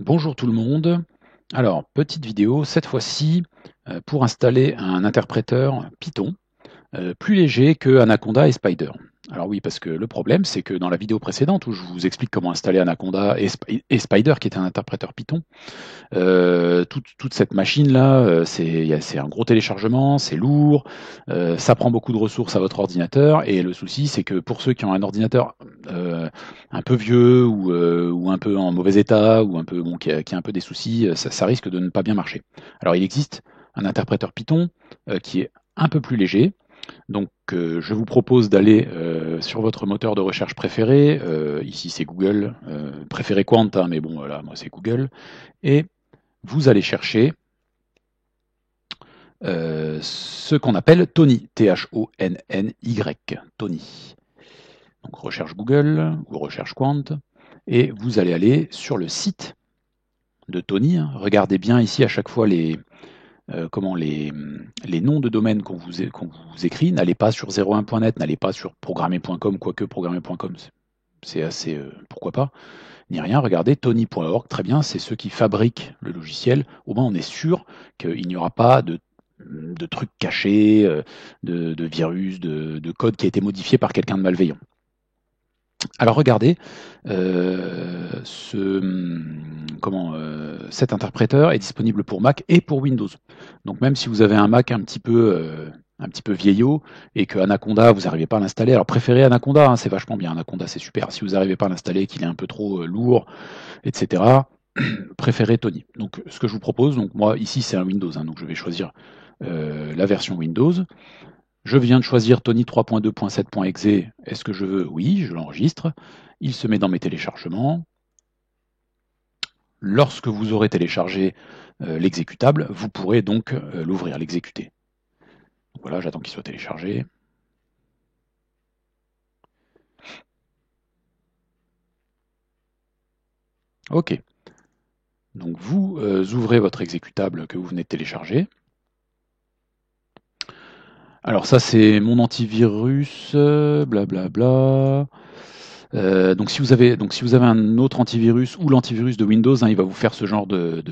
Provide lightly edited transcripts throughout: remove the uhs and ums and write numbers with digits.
Bonjour tout le monde. Alors, petite vidéo, cette fois-ci, pour installer un interpréteur Python, plus léger que Anaconda et Spider. Alors oui, parce que le problème, c'est que dans la vidéo précédente où je vous explique comment installer Anaconda et Spider, qui est un interpréteur Python, toute cette machine-là, c'est un gros téléchargement, c'est lourd, ça prend beaucoup de ressources à votre ordinateur, et le souci, c'est que pour ceux qui ont un ordinateur un peu vieux ou un peu en mauvais état, ou un peu, bon, qui a un peu des soucis, ça risque de ne pas bien marcher. Alors il existe un interpréteur Python qui est un peu plus léger, donc je vous propose d'aller sur votre moteur de recherche préféré, ici c'est Google, préféré Quant, hein, mais bon voilà, moi c'est Google, et vous allez chercher ce qu'on appelle Tony, T-H-O-N-N-Y, Tony. Donc recherche Google ou recherche Quant, et vous allez aller sur le site de Tony. Regardez bien ici à chaque fois les noms de domaine qu'on vous écrit. N'allez pas sur 01.net, n'allez pas sur programmer.com, quoique programmer.com, c'est assez, pourquoi pas, ni rien. Regardez, Tony.org, très bien, c'est ceux qui fabriquent le logiciel. Au moins, on est sûr qu'il n'y aura pas de trucs cachés, de virus, de code qui a été modifié par quelqu'un de malveillant. Alors regardez, cet interpréteur est disponible pour Mac et pour Windows. Donc même si vous avez un Mac un petit peu vieillot et que Anaconda, vous n'arrivez pas à l'installer, alors préférez Anaconda, hein, c'est vachement bien, Anaconda c'est super. Si vous n'arrivez pas à l'installer, qu'il est un peu trop lourd, etc., préférez Tony. Donc ce que je vous propose, donc moi ici c'est un Windows, hein, donc je vais choisir la version Windows. Je viens de choisir Tony 3.2.7.exe. Est-ce que je veux? Oui, je l'enregistre. Il se met dans mes téléchargements. Lorsque vous aurez téléchargé l'exécutable, vous pourrez donc l'ouvrir, l'exécuter. Voilà, j'attends qu'il soit téléchargé. OK. Donc vous ouvrez votre exécutable que vous venez de télécharger. Alors ça c'est mon antivirus, blablabla. Donc si vous avez un autre antivirus ou l'antivirus de Windows, hein, il va vous faire ce genre de,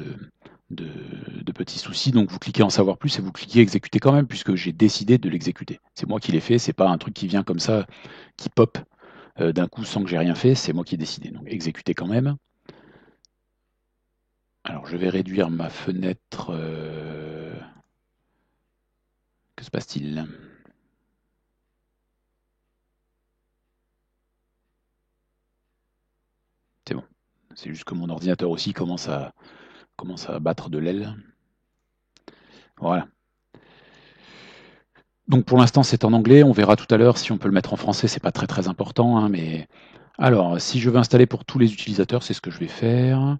de petits soucis. Donc vous cliquez en savoir plus et vous cliquez exécuter quand même, puisque j'ai décidé de l'exécuter. C'est moi qui l'ai fait, c'est pas un truc qui vient comme ça, qui pop d'un coup sans que j'ai rien fait, c'est moi qui ai décidé. Donc exécuter quand même. Alors je vais réduire ma fenêtre. Que se passe-t-il? C'est bon. C'est juste que mon ordinateur aussi commence à battre de l'aile. Voilà. Donc pour l'instant c'est en anglais, on verra tout à l'heure si on peut le mettre en français, c'est pas très très important, hein, mais alors si je veux installer pour tous les utilisateurs, c'est ce que je vais faire.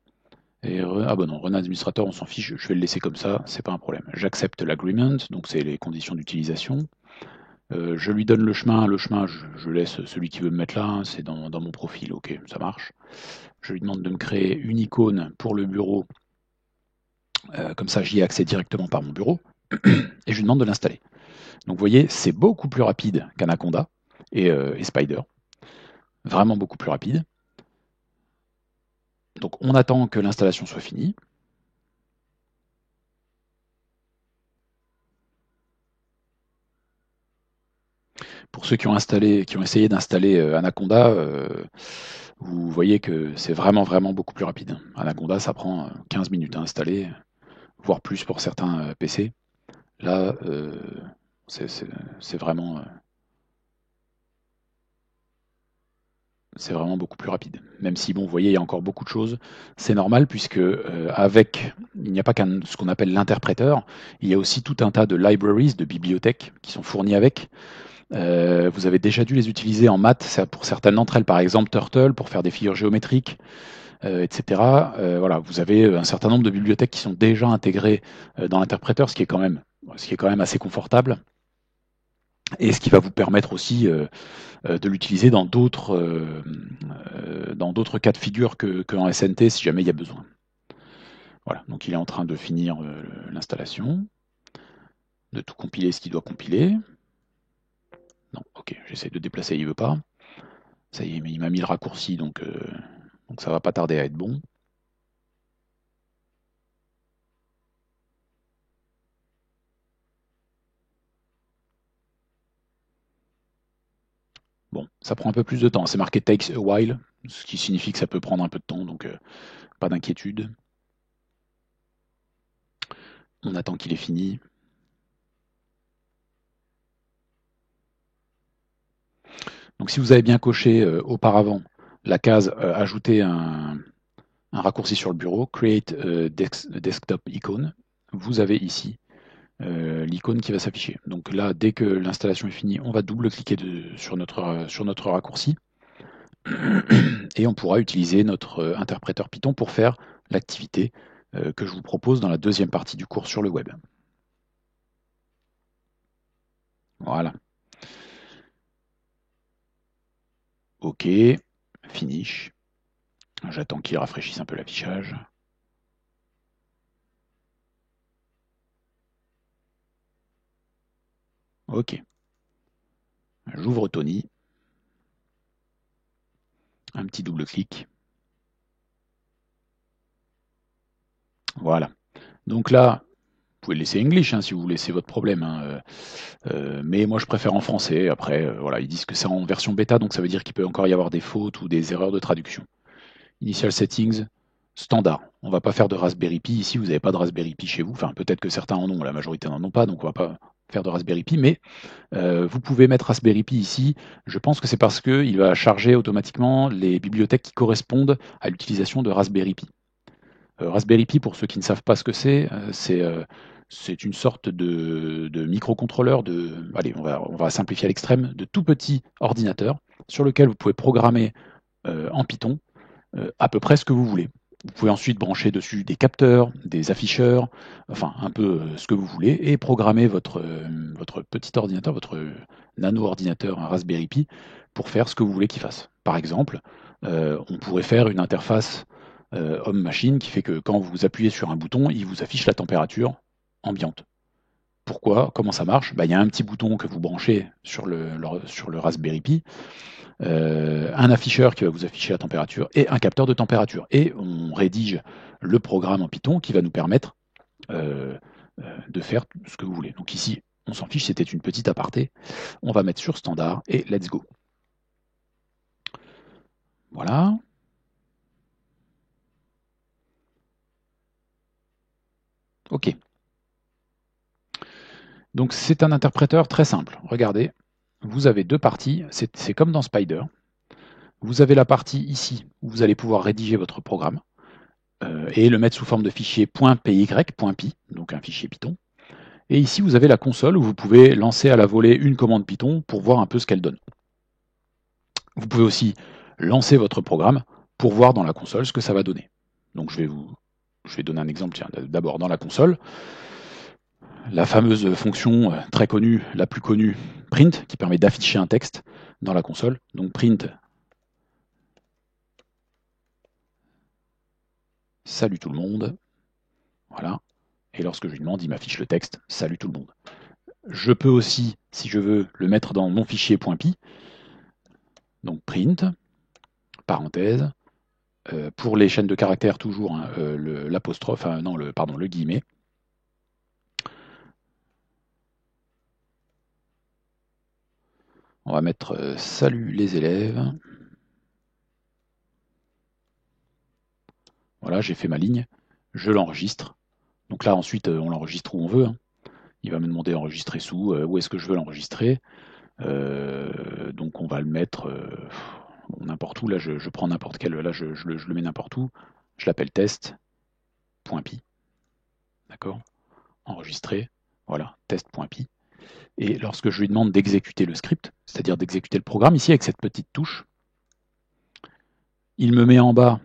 Ah bah non, run administrateur, on s'en fiche, je vais le laisser comme ça, c'est pas un problème. J'accepte l'agreement, donc c'est les conditions d'utilisation. Je lui donne le chemin je laisse celui qui veut me mettre là, hein, c'est dans mon profil, ok, ça marche. Je lui demande de me créer une icône pour le bureau, comme ça j'y ai accès directement par mon bureau, et je lui demande de l'installer. Donc vous voyez, c'est beaucoup plus rapide qu'Anaconda et Spider, vraiment beaucoup plus rapide. Donc on attend que l'installation soit finie. Pour ceux qui ont essayé d'installer Anaconda, vous voyez que c'est vraiment vraiment beaucoup plus rapide. Anaconda, ça prend 15 minutes à installer, voire plus pour certains PC. Là, c'est c'est- c'est vraiment, euh, c'est vraiment beaucoup plus rapide. Même si, bon, vous voyez, il y a encore beaucoup de choses. C'est normal puisque il n'y a pas qu'un ce qu'on appelle l'interpréteur, il y a aussi tout un tas de libraries, de bibliothèques qui sont fournies avec. Vous avez déjà dû les utiliser en maths, pour certaines d'entre elles, par exemple Turtle pour faire des figures géométriques, etc. Voilà, vous avez un certain nombre de bibliothèques qui sont déjà intégrées dans l'interpréteur, ce qui est quand même assez confortable et ce qui va vous permettre aussi de l'utiliser dans d'autres cas de figure que en SNT si jamais il y a besoin. Voilà, donc il est en train de finir l'installation, de tout compiler ce qu'il doit compiler. Non, ok, j'essaie de déplacer, il veut pas. Ça y est, mais il m'a mis le raccourci, donc ça va pas tarder à être bon. Bon, ça prend un peu plus de temps. C'est marqué takes a while, ce qui signifie que ça peut prendre un peu de temps, donc pas d'inquiétude. On attend qu'il ait fini. Donc si vous avez bien coché auparavant la case ajouter un raccourci sur le bureau, create desktop icon, vous avez ici l'icône qui va s'afficher. Donc là, dès que l'installation est finie, on va double-cliquer sur notre raccourci et on pourra utiliser notre interpréteur Python pour faire l'activité que je vous propose dans la deuxième partie du cours sur le web. Voilà. OK, finish. J'attends qu'il rafraîchisse un peu l'affichage. OK. J'ouvre Tony. Un petit double-clic. Voilà. Donc là, vous pouvez laisser English si vous voulez, c'est votre problème. Mais moi, je préfère en français. Après, voilà, ils disent que c'est en version bêta, donc ça veut dire qu'il peut encore y avoir des fautes ou des erreurs de traduction. Initial settings, standard. On ne va pas faire de Raspberry Pi. Ici, vous n'avez pas de Raspberry Pi chez vous. Enfin, peut-être que certains en ont, la majorité n'en ont pas, donc on ne va pas faire de Raspberry Pi. Mais vous pouvez mettre Raspberry Pi ici. Je pense que c'est parce qu'il va charger automatiquement les bibliothèques qui correspondent à l'utilisation de Raspberry Pi. Raspberry Pi, pour ceux qui ne savent pas ce que c'est une sorte de microcontrôleur, allez, on va simplifier à l'extrême, de tout petit ordinateur sur lequel vous pouvez programmer en Python à peu près ce que vous voulez. Vous pouvez ensuite brancher dessus des capteurs, des afficheurs, enfin un peu ce que vous voulez, et programmer votre petit ordinateur, votre nano-ordinateur, un Raspberry Pi, pour faire ce que vous voulez qu'il fasse. Par exemple, on pourrait faire une interface homme-machine qui fait que quand vous appuyez sur un bouton, il vous affiche la température ambiante. Pourquoi? Comment ça marche? Il y a un petit bouton que vous branchez sur le Raspberry Pi, un afficheur qui va vous afficher la température et un capteur de température. Et on rédige le programme en Python qui va nous permettre de faire ce que vous voulez. Donc ici, on s'en fiche, c'était une petite aparté. On va mettre sur standard et let's go. Voilà. OK. Donc c'est un interpréteur très simple. Regardez, vous avez deux parties. C'est comme dans Spider. Vous avez la partie ici où vous allez pouvoir rédiger votre programme et le mettre sous forme de fichier .py, .py, donc un fichier Python. Et ici, vous avez la console où vous pouvez lancer à la volée une commande Python pour voir un peu ce qu'elle donne. Vous pouvez aussi lancer votre programme pour voir dans la console ce que ça va donner. Donc je vais donner un exemple. Tiens, d'abord dans la console, la fameuse fonction très connue, la plus connue, print, qui permet d'afficher un texte dans la console. Donc print, salut tout le monde. Voilà. Et lorsque je lui demande, il m'affiche le texte, salut tout le monde. Je peux aussi, si je veux, le mettre dans mon fichier .py. Donc print, parenthèse, pour les chaînes de caractères toujours, l'apostrophe, le guillemet. On va mettre salut les élèves. Voilà, j'ai fait ma ligne, je l'enregistre. Donc là ensuite on l'enregistre où on veut. Il va me demander enregistrer sous, où est-ce que je veux l'enregistrer. Donc on va le mettre n'importe où. Là je prends n'importe quel, là je le mets n'importe où. Je l'appelle test.py. D'accord? Enregistrer. Voilà, test.py. Et lorsque je lui demande d'exécuter le script, c'est-à-dire d'exécuter le programme, ici avec cette petite touche, il me met en bas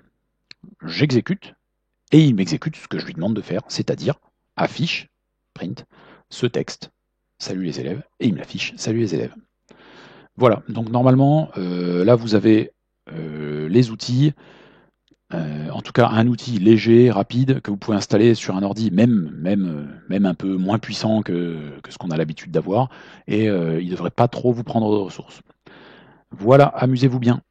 j'exécute, et il m'exécute ce que je lui demande de faire, c'est-à-dire affiche, print, ce texte, salut les élèves, et il me l'affiche, salut les élèves. Voilà, donc normalement, là vous avez les outils, en tout cas un outil léger, rapide, que vous pouvez installer sur un ordi, même un peu moins puissant que ce qu'on a l'habitude d'avoir, et il ne devrait pas trop vous prendre de ressources. Voilà, amusez-vous bien.